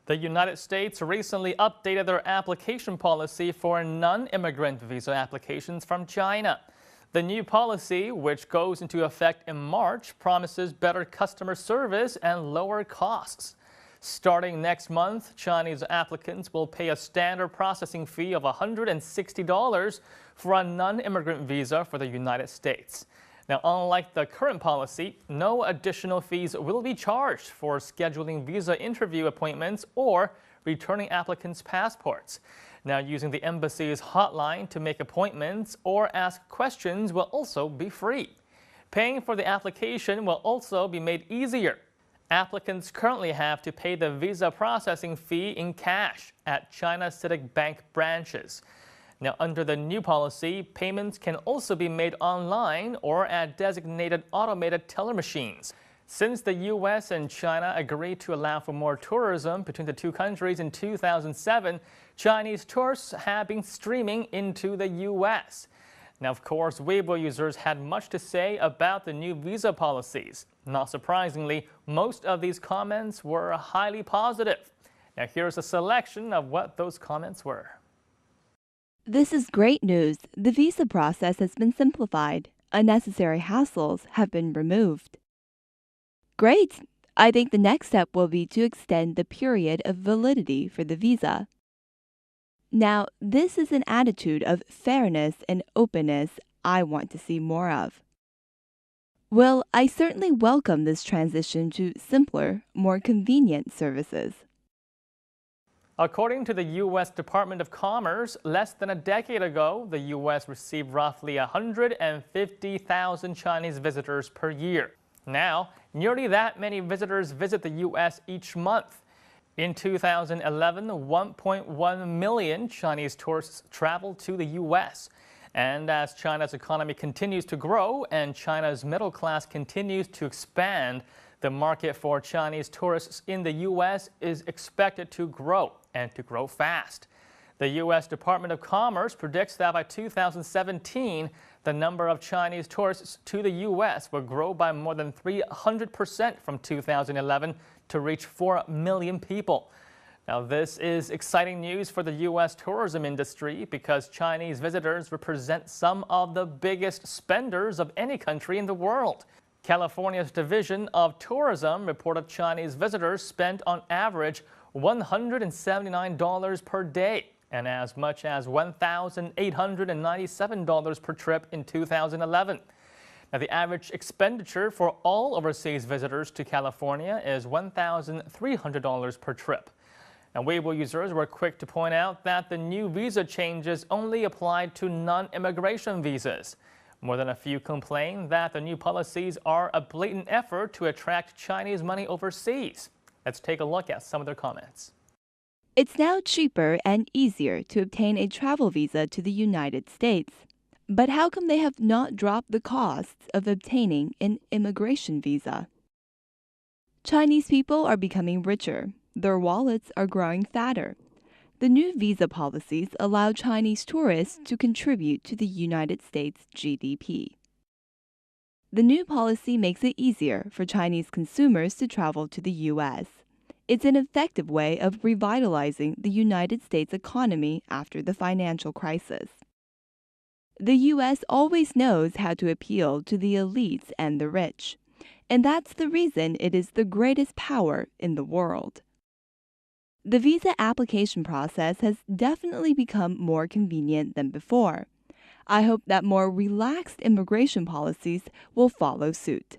The United States recently updated their application policy for non-immigrant visa applications from China. The new policy, which goes into effect in March, promises better customer service and lower costs. Starting next month, Chinese applicants will pay a standard processing fee of $160 for a non-immigrant visa for the United States. Now, unlike the current policy, no additional fees will be charged for scheduling visa interview appointments or returning applicants' passports. Now, using the embassy's hotline to make appointments or ask questions will also be free. Paying for the application will also be made easier. Applicants currently have to pay the visa processing fee in cash at China CITIC Bank branches. Now, under the new policy, payments can also be made online or at designated automated teller machines. Since the U.S. and China agreed to allow for more tourism between the two countries in 2007, Chinese tourists have been streaming into the U.S. Now, of course, Weibo users had much to say about the new visa policies. Not surprisingly, most of these comments were highly positive. Now, here's a selection of what those comments were. This is great news. The visa process has been simplified. Unnecessary hassles have been removed. Great! I think the next step will be to extend the period of validity for the visa. Now, this is an attitude of fairness and openness I want to see more of. Well, I certainly welcome this transition to simpler, more convenient services. According to the U.S. Department of Commerce, less than a decade ago, the U.S. received roughly 150,000 Chinese visitors per year. Now, nearly that many visitors visit the U.S. each month. In 2011, 1.1 million Chinese tourists traveled to the U.S. And as China's economy continues to grow and China's middle class continues to expand, the market for Chinese tourists in the U.S. is expected to grow and to grow fast. The U.S. Department of Commerce predicts that by 2017, the number of Chinese tourists to the U.S. will grow by more than 300% from 2011 to reach 4 million people. Now, this is exciting news for the U.S. tourism industry because Chinese visitors represent some of the biggest spenders of any country in the world. California's Division of Tourism reported Chinese visitors spent on average $179 per day and as much as $1,897 per trip in 2011. Now, the average expenditure for all overseas visitors to California is $1,300 per trip. Now, Weibo users were quick to point out that the new visa changes only applied to non-immigration visas. More than a few complain that the new policies are a blatant effort to attract Chinese money overseas. Let's take a look at some of their comments. It's now cheaper and easier to obtain a travel visa to the United States. But how come they have not dropped the costs of obtaining an immigration visa? Chinese people are becoming richer. Their wallets are growing fatter. The new visa policies allow Chinese tourists to contribute to the United States GDP. The new policy makes it easier for Chinese consumers to travel to the U.S. It's an effective way of revitalizing the United States economy after the financial crisis. The U.S. always knows how to appeal to the elites and the rich, and that's the reason it is the greatest power in the world. The visa application process has definitely become more convenient than before. I hope that more relaxed immigration policies will follow suit.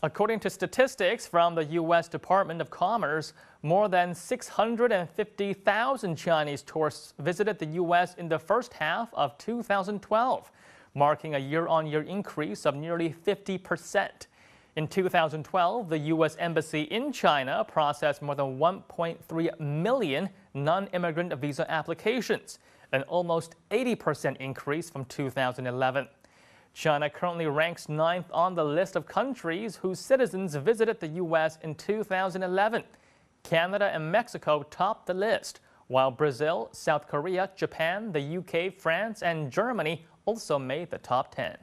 According to statistics from the U.S. Department of Commerce, more than 650,000 Chinese tourists visited the U.S. in the first half of 2012, marking a year-on-year increase of nearly 50%. In 2012, the U.S. Embassy in China processed more than 1.3 million non-immigrant visa applications, an almost 80% increase from 2011. China currently ranks 9th on the list of countries whose citizens visited the U.S. in 2011. Canada and Mexico topped the list, while Brazil, South Korea, Japan, the UK, France, and Germany also made the top 10.